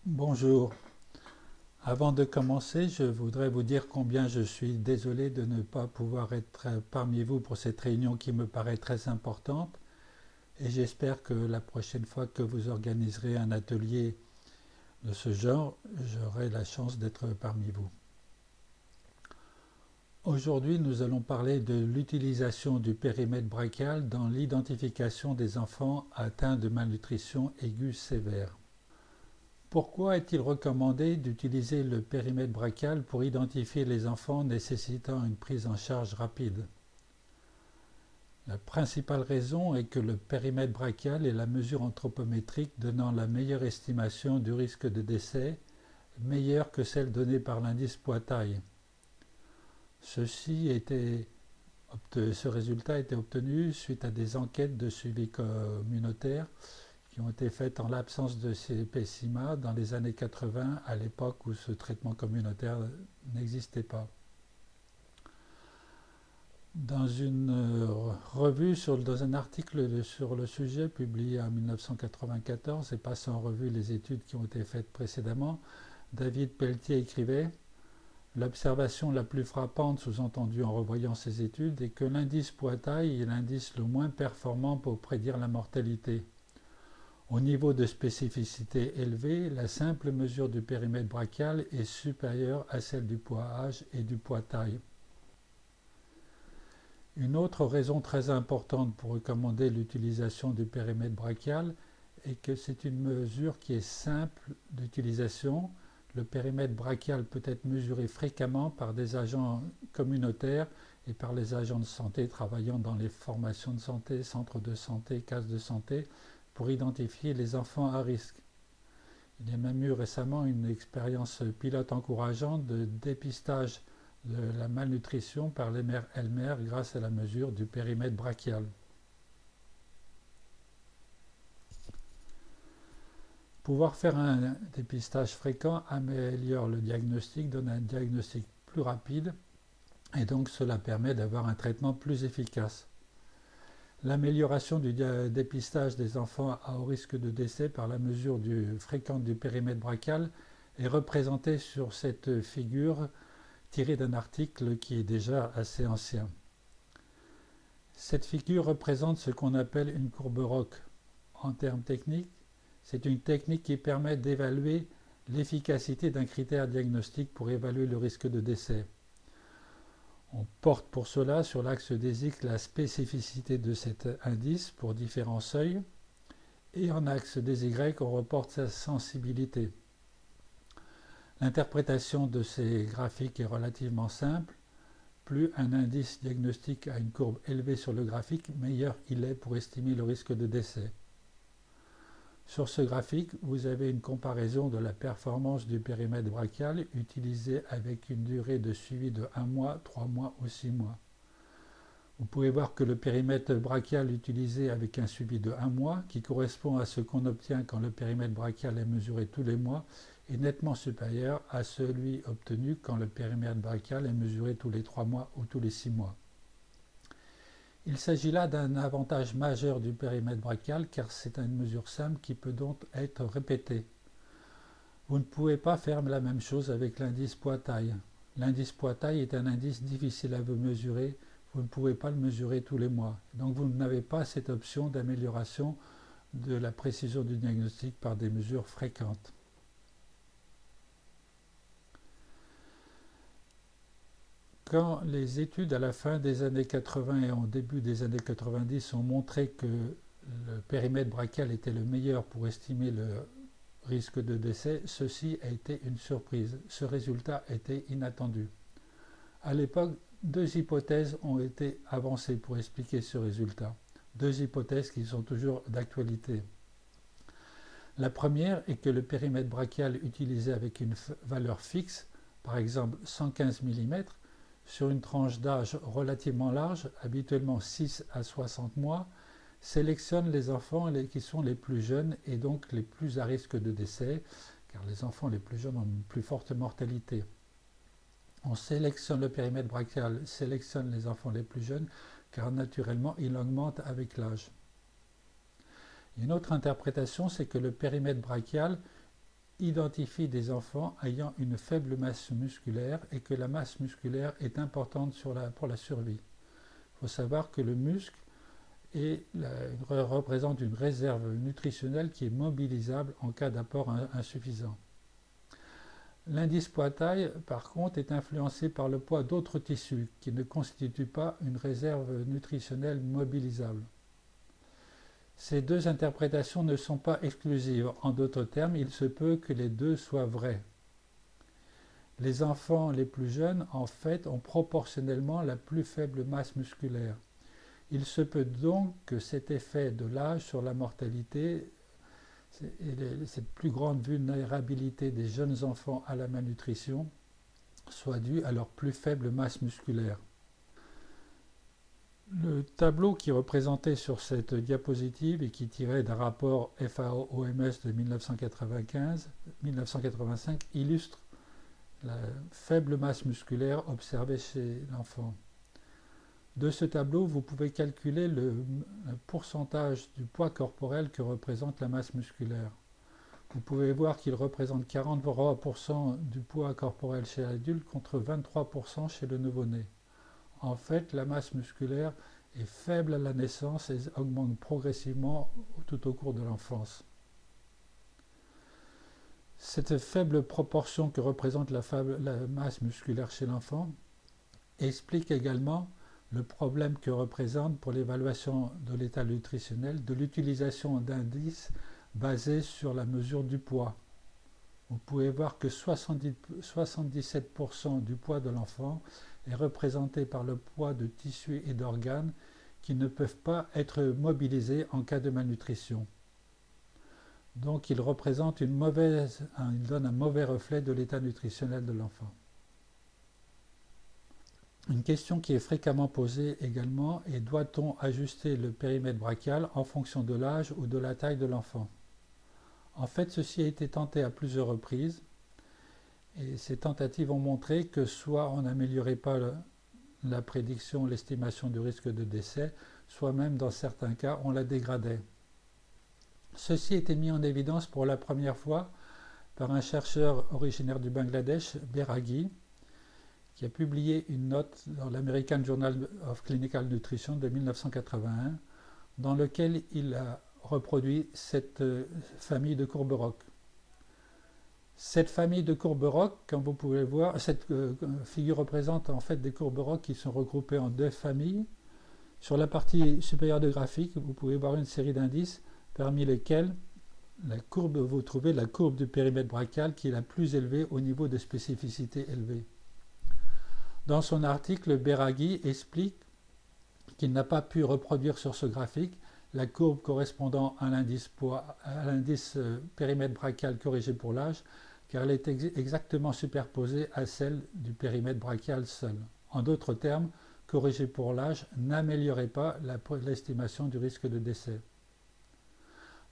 Bonjour. Avant de commencer, je voudrais vous dire combien je suis désolé de ne pas pouvoir être parmi vous pour cette réunion qui me paraît très importante et j'espère que la prochaine fois que vous organiserez un atelier de ce genre, j'aurai la chance d'être parmi vous. Aujourd'hui, nous allons parler de l'utilisation du périmètre brachial dans l'identification des enfants atteints de malnutrition aiguë sévère. Pourquoi est-il recommandé d'utiliser le périmètre brachial pour identifier les enfants nécessitant une prise en charge rapide? La principale raison est que le périmètre brachial est la mesure anthropométrique donnant la meilleure estimation du risque de décès, meilleure que celle donnée par l'indice poids-taille. Ce résultat a été obtenu suite à des enquêtes de suivi communautaire qui ont été faites en l'absence de CPCIMA dans les années 80, à l'époque où ce traitement communautaire n'existait pas. Dans une revue, dans un article sur le sujet publié en 1994 et passant en revue les études qui ont été faites précédemment, David Pelletier écrivait: l'observation la plus frappante, sous-entendue en revoyant ces études, est que l'indice poids-taille est l'indice le moins performant pour prédire la mortalité. Au niveau de spécificité élevé, la simple mesure du périmètre brachial est supérieure à celle du poids-âge et du poids-taille. Une autre raison très importante pour recommander l'utilisation du périmètre brachial est que c'est une mesure qui est simple d'utilisation. Le périmètre brachial peut être mesuré fréquemment par des agents communautaires et par les agents de santé travaillant dans les formations de santé, centres de santé, cases de santé, pour identifier les enfants à risque. Il y a même eu récemment une expérience pilote encourageante de dépistage de la malnutrition par les mères elles-mêmes grâce à la mesure du périmètre brachial. Pouvoir faire un dépistage fréquent améliore le diagnostic, donne un diagnostic plus rapide et donc cela permet d'avoir un traitement plus efficace. L'amélioration du dépistage des enfants à haut risque de décès par la mesure fréquente du périmètre brachial est représentée sur cette figure tirée d'un article qui est déjà assez ancien. Cette figure représente ce qu'on appelle une courbe ROC. En termes techniques, c'est une technique qui permet d'évaluer l'efficacité d'un critère diagnostique pour évaluer le risque de décès. On porte pour cela sur l'axe des X la spécificité de cet indice pour différents seuils et en axe des Y on reporte sa sensibilité. L'interprétation de ces graphiques est relativement simple. Plus un indice diagnostique a une courbe élevée sur le graphique, meilleur il est pour estimer le risque de décès. Sur ce graphique, vous avez une comparaison de la performance du périmètre brachial utilisé avec une durée de suivi de 1 mois, 3 mois ou 6 mois. Vous pouvez voir que le périmètre brachial utilisé avec un suivi de 1 mois, qui correspond à ce qu'on obtient quand le périmètre brachial est mesuré tous les mois, est nettement supérieur à celui obtenu quand le périmètre brachial est mesuré tous les 3 mois ou tous les 6 mois. Il s'agit là d'un avantage majeur du périmètre brachial car c'est une mesure simple qui peut donc être répétée. Vous ne pouvez pas faire la même chose avec l'indice poids-taille. L'indice poids-taille est un indice difficile à mesurer, vous ne pouvez pas le mesurer tous les mois. Donc vous n'avez pas cette option d'amélioration de la précision du diagnostic par des mesures fréquentes. Quand les études à la fin des années 80 et au début des années 90 ont montré que le périmètre brachial était le meilleur pour estimer le risque de décès, ceci a été une surprise. Ce résultat était inattendu. À l'époque, deux hypothèses ont été avancées pour expliquer ce résultat. Deux hypothèses qui sont toujours d'actualité. La première est que le périmètre brachial utilisé avec une valeur fixe, par exemple 115 mm, sur une tranche d'âge relativement large, habituellement 6 à 60 mois, sélectionne les enfants qui sont les plus jeunes et donc les plus à risque de décès, car les enfants les plus jeunes ont une plus forte mortalité. On sélectionne le périmètre brachial, sélectionne les enfants les plus jeunes, car naturellement il augmente avec l'âge. Une autre interprétation, c'est que le périmètre brachial identifie des enfants ayant une faible masse musculaire et que la masse musculaire est importante pour la survie. Il faut savoir que le muscle représente une réserve nutritionnelle qui est mobilisable en cas d'apport insuffisant. L'indice poids-taille, par contre, est influencé par le poids d'autres tissus qui ne constituent pas une réserve nutritionnelle mobilisable. Ces deux interprétations ne sont pas exclusives. En d'autres termes, il se peut que les deux soient vrais. Les enfants les plus jeunes, en fait, ont proportionnellement la plus faible masse musculaire. Il se peut donc que cet effet de l'âge sur la mortalité et cette plus grande vulnérabilité des jeunes enfants à la malnutrition soit due à leur plus faible masse musculaire. Le tableau qui est représenté sur cette diapositive et qui tirait d'un rapport FAO-OMS de 1985 illustre la faible masse musculaire observée chez l'enfant. De ce tableau, vous pouvez calculer le pourcentage du poids corporel que représente la masse musculaire. Vous pouvez voir qu'il représente 43% du poids corporel chez l'adulte contre 23% chez le nouveau-né. En fait, la masse musculaire est faible à la naissance et augmente progressivement tout au cours de l'enfance. Cette faible proportion que représente la masse musculaire chez l'enfant explique également le problème que représente pour l'évaluation de l'état nutritionnel de l'utilisation d'indices basés sur la mesure du poids. Vous pouvez voir que 77% du poids de l'enfant est représenté par le poids de tissus et d'organes qui ne peuvent pas être mobilisés en cas de malnutrition. Donc il représente il donne un mauvais reflet de l'état nutritionnel de l'enfant. Une question qui est fréquemment posée également est: doit-on ajuster le périmètre brachial en fonction de l'âge ou de la taille de l'enfant? En fait, ceci a été tenté à plusieurs reprises et ces tentatives ont montré que soit on n'améliorait pas la prédiction, l'estimation du risque de décès, soit même dans certains cas on la dégradait. Ceci a été mis en évidence pour la première fois par un chercheur originaire du Bangladesh, Beraghi, qui a publié une note dans l'American Journal of Clinical Nutrition de 1981, dans lequel il a reproduit cette famille de courbes ROC. Cette famille de courbes ROC, comme vous pouvez voir, cette figure représente en fait des courbes ROC qui sont regroupées en deux familles. Sur la partie supérieure du graphique, vous pouvez voir une série d'indices parmi lesquels vous trouvez la courbe du périmètre brachial qui est la plus élevée au niveau de spécificité élevée. Dans son article, Beraghi explique qu'il n'a pas pu reproduire sur ce graphique la courbe correspondant à l'indice périmètre brachial corrigé pour l'âge, car elle est exactement superposée à celle du périmètre brachial seul. En d'autres termes, corrigé pour l'âge n'améliorait pas l'estimation du risque de décès.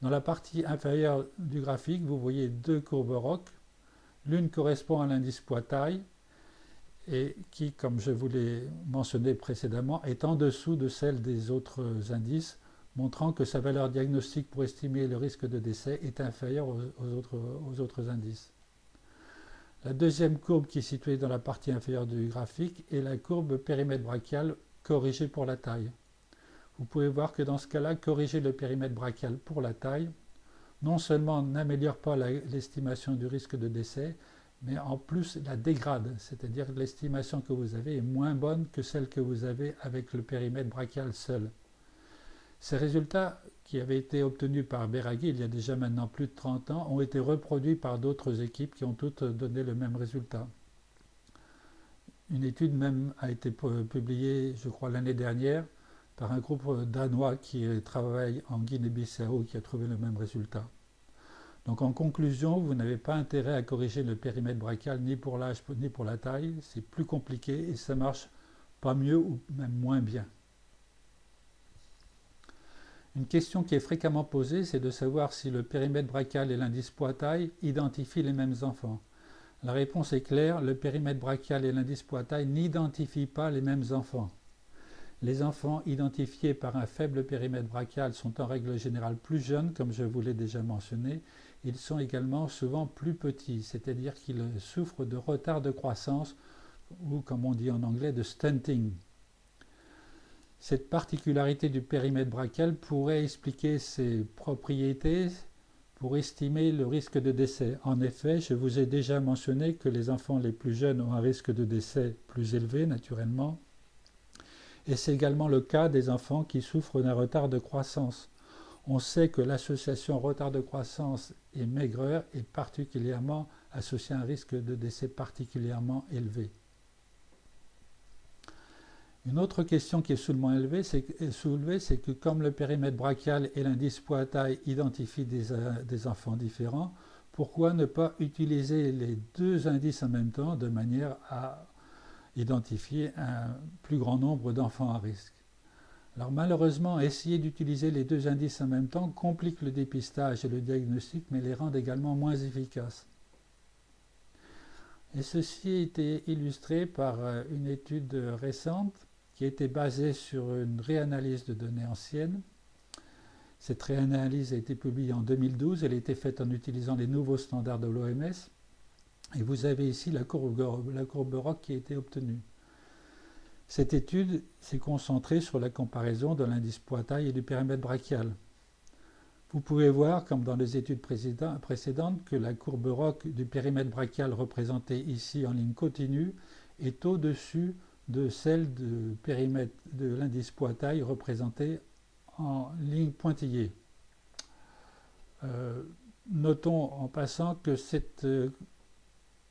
Dans la partie inférieure du graphique, vous voyez deux courbes ROC. L'une correspond à l'indice poids-taille et qui, comme je vous l'ai mentionné précédemment, est en dessous de celle des autres indices, montrant que sa valeur diagnostique pour estimer le risque de décès est inférieure aux autres indices. La deuxième courbe qui est située dans la partie inférieure du graphique est la courbe périmètre brachial corrigée pour la taille. Vous pouvez voir que dans ce cas-là, corriger le périmètre brachial pour la taille, non seulement n'améliore pas l'estimation du risque de décès, mais en plus la dégrade, c'est-à-dire que l'estimation que vous avez est moins bonne que celle que vous avez avec le périmètre brachial seul. Ces résultats, qui avaient été obtenus par Beraghi il y a déjà maintenant plus de 30 ans, ont été reproduits par d'autres équipes qui ont toutes donné le même résultat. Une étude même a été publiée, je crois, l'année dernière, par un groupe danois qui travaille en Guinée-Bissau qui a trouvé le même résultat. Donc en conclusion, vous n'avez pas intérêt à corriger le périmètre brachial ni pour l'âge ni pour la taille, c'est plus compliqué et ça marche pas mieux ou même moins bien. Une question qui est fréquemment posée, c'est de savoir si le périmètre brachial et l'indice poids-taille identifient les mêmes enfants. La réponse est claire, le périmètre brachial et l'indice poids-taille n'identifient pas les mêmes enfants. Les enfants identifiés par un faible périmètre brachial sont en règle générale plus jeunes, comme je vous l'ai déjà mentionné, ils sont également souvent plus petits, c'est-à-dire qu'ils souffrent de retard de croissance ou, comme on dit en anglais, de stunting. Cette particularité du périmètre brachial pourrait expliquer ses propriétés pour estimer le risque de décès. En effet, je vous ai déjà mentionné que les enfants les plus jeunes ont un risque de décès plus élevé, naturellement, et c'est également le cas des enfants qui souffrent d'un retard de croissance. On sait que l'association retard de croissance et maigreur est particulièrement associée à un risque de décès particulièrement élevé. Une autre question qui est soulevée, c'est que comme le périmètre brachial et l'indice poids-taille identifient des enfants différents, pourquoi ne pas utiliser les deux indices en même temps de manière à identifier un plus grand nombre d'enfants à risque? Alors malheureusement, essayer d'utiliser les deux indices en même temps complique le dépistage et le diagnostic, mais les rend également moins efficaces. Et ceci a été illustré par une étude récente qui a été basée sur une réanalyse de données anciennes. Cette réanalyse a été publiée en 2012, elle a été faite en utilisant les nouveaux standards de l'OMS. Et vous avez ici la courbe ROC qui a été obtenue. Cette étude s'est concentrée sur la comparaison de l'indice poids-taille et du périmètre brachial. Vous pouvez voir, comme dans les études précédentes, que la courbe ROC du périmètre brachial représentée ici en ligne continue est au-dessus de celle de périmètre de l'indice poids-taille représenté en ligne pointillée. Notons en passant que cette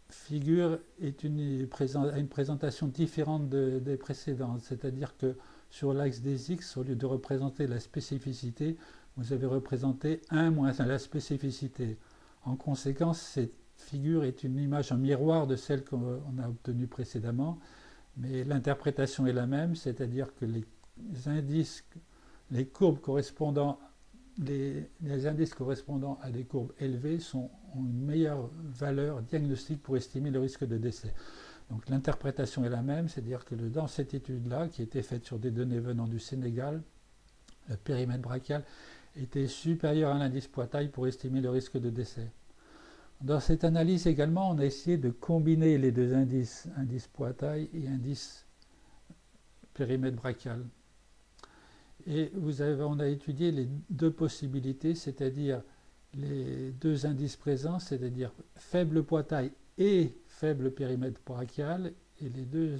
figure a une présentation différente des précédentes, c'est-à-dire que sur l'axe des X, au lieu de représenter la spécificité, vous avez représenté 1 moins la spécificité. En conséquence, cette figure est une image en miroir de celle qu'on a obtenue précédemment, mais l'interprétation est la même, c'est-à-dire que les indices correspondant à des courbes élevées ont une meilleure valeur diagnostique pour estimer le risque de décès. Donc l'interprétation est la même, c'est-à-dire que dans cette étude-là, qui était faite sur des données venant du Sénégal, le périmètre brachial était supérieur à l'indice poids-taille pour estimer le risque de décès. Dans cette analyse également, on a essayé de combiner les deux indices, indice poids-taille et indice périmètre brachial. Et on a étudié les deux possibilités, c'est-à-dire les deux indices présents, c'est-à-dire faible poids-taille et faible périmètre brachial, et les deux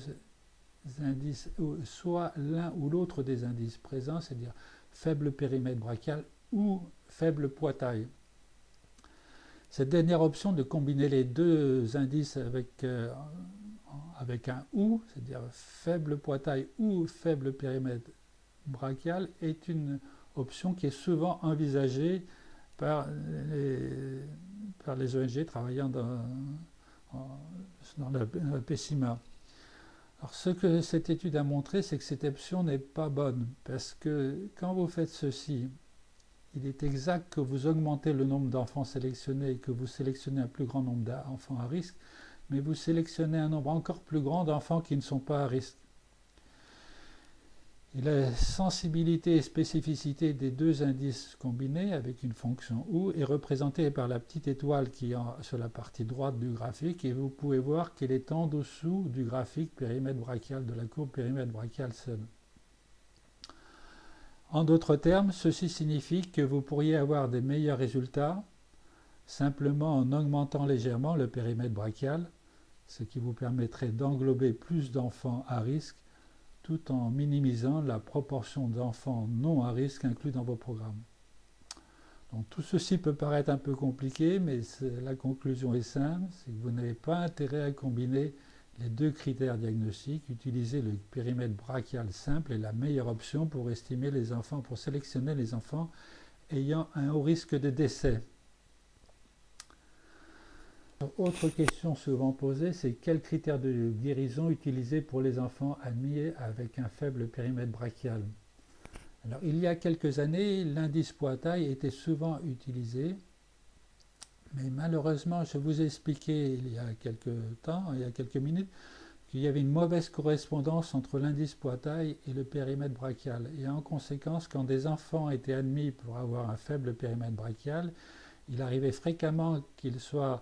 indices, soit l'un ou l'autre des indices présents, c'est-à-dire faible périmètre brachial ou faible poids-taille. Cette dernière option de combiner les deux indices avec un OU, c'est-à-dire faible poids-taille ou faible périmètre brachial, est une option qui est souvent envisagée par les ONG travaillant dans la PECIMA. Alors ce que cette étude a montré, c'est que cette option n'est pas bonne, parce que quand vous faites ceci, il est exact que vous augmentez le nombre d'enfants sélectionnés et que vous sélectionnez un plus grand nombre d'enfants à risque, mais vous sélectionnez un nombre encore plus grand d'enfants qui ne sont pas à risque. Et la sensibilité et spécificité des deux indices combinés avec une fonction OU est représentée par la petite étoile qui est sur la partie droite du graphique, et vous pouvez voir qu'elle est en dessous du graphique périmètre brachial, de la courbe périmètre brachial seul. En d'autres termes, ceci signifie que vous pourriez avoir des meilleurs résultats simplement en augmentant légèrement le périmètre brachial, ce qui vous permettrait d'englober plus d'enfants à risque tout en minimisant la proportion d'enfants non à risque inclus dans vos programmes. Donc tout ceci peut paraître un peu compliqué, mais la conclusion est simple, c'est que vous n'avez pas intérêt à combiner les deux critères diagnostiques. Utiliser le périmètre brachial simple est la meilleure option pour estimer les enfants, pour sélectionner les enfants ayant un haut risque de décès. Autre question souvent posée, c'est quels critères de guérison utiliser pour les enfants admis avec un faible périmètre brachial? Alors, il y a quelques années, l'indice poids-taille était souvent utilisé, mais malheureusement, je vous ai expliqué il y a quelques minutes, qu'il y avait une mauvaise correspondance entre l'indice poids-taille et le périmètre brachial. Et en conséquence, quand des enfants étaient admis pour avoir un faible périmètre brachial, Il arrivait fréquemment qu'ils soient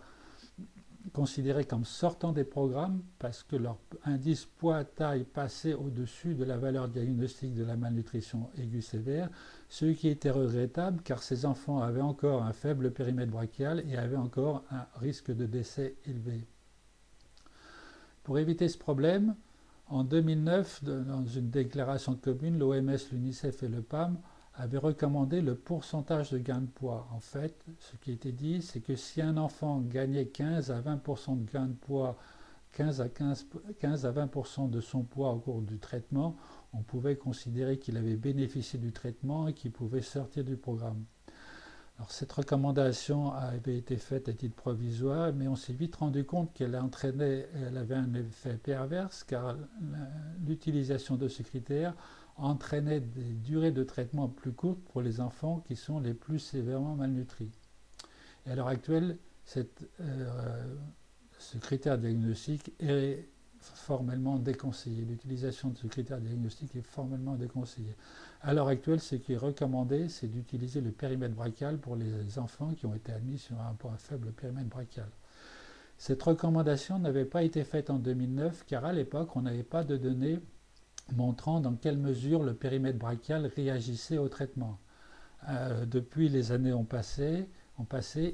considérés comme sortant des programmes parce que leur indice poids-taille passait au-dessus de la valeur diagnostique de la malnutrition aiguë sévère, ce qui était regrettable car ces enfants avaient encore un faible périmètre brachial et avaient encore un risque de décès élevé. Pour éviter ce problème, en 2009, dans une déclaration commune, l'OMS, l'UNICEF et le PAM avaient recommandé le pourcentage de gain de poids. En fait, ce qui était dit, c'est que si un enfant gagnait 15 à 20% de gain de poids, 15 à 20% de son poids au cours du traitement, on pouvait considérer qu'il avait bénéficié du traitement et qu'il pouvait sortir du programme. Alors, cette recommandation avait été faite à titre provisoire, mais on s'est vite rendu compte qu'elle avait un effet perverse, car l'utilisation de ce critère entraînait des durées de traitement plus courtes pour les enfants qui sont les plus sévèrement malnutris. Et à l'heure actuelle, ce critère diagnostique est formellement déconseillé. L'utilisation de ce critère diagnostique est formellement déconseillée. À l'heure actuelle, ce qui est recommandé, c'est d'utiliser le périmètre brachial pour les enfants qui ont été admis sur un faible périmètre brachial. Cette recommandation n'avait pas été faite en 2009 car à l'époque, on n'avait pas de données montrant dans quelle mesure le périmètre brachial réagissait au traitement. Depuis, les années ont passé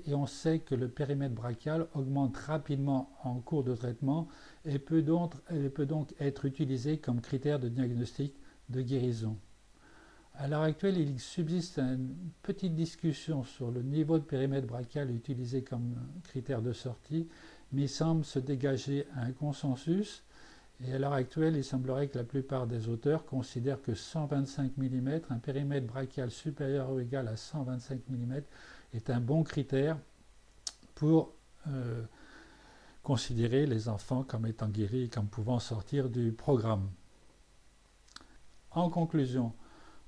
et on sait que le périmètre brachial augmente rapidement en cours de traitement et peut donc être utilisé comme critère de diagnostic de guérison. À l'heure actuelle, il subsiste une petite discussion sur le niveau de périmètre brachial utilisé comme critère de sortie, mais il semble se dégager un consensus. Et à l'heure actuelle, il semblerait que la plupart des auteurs considèrent que 125 mm, un périmètre brachial supérieur ou égal à 125 mm, est un bon critère pour considérer les enfants comme étant guéris et comme pouvant sortir du programme. En conclusion,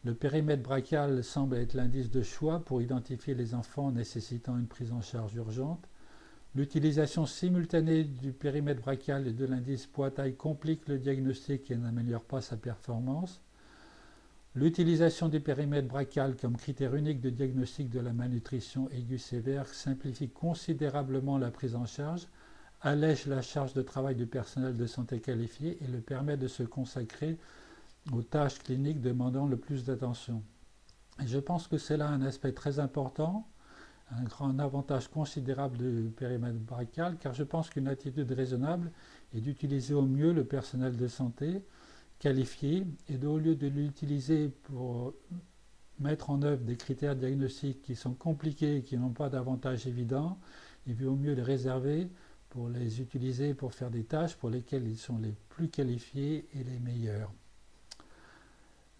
le périmètre brachial semble être l'indice de choix pour identifier les enfants nécessitant une prise en charge urgente. L'utilisation simultanée du périmètre brachial et de l'indice poids-taille complique le diagnostic et n'améliore pas sa performance. L'utilisation du périmètre brachial comme critère unique de diagnostic de la malnutrition aiguë sévère simplifie considérablement la prise en charge, allège la charge de travail du personnel de santé qualifié et le permet de se consacrer aux tâches cliniques demandant le plus d'attention. Et je pense que c'est là un aspect très important, un grand avantage considérable du périmètre brachial, car je pense qu'une attitude raisonnable est d'utiliser au mieux le personnel de santé qualifié et au lieu de l'utiliser pour mettre en œuvre des critères diagnostiques qui sont compliqués et qui n'ont pas d'avantage évident, il vaut mieux les réserver pour les utiliser pour faire des tâches pour lesquelles ils sont les plus qualifiés et les meilleurs.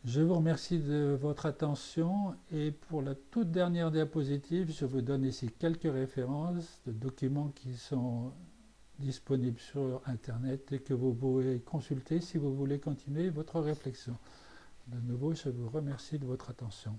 Je vous remercie de votre attention et pour la toute dernière diapositive, je vous donne ici quelques références de documents qui sont disponibles sur Internet et que vous pouvez consulter si vous voulez continuer votre réflexion. De nouveau, je vous remercie de votre attention.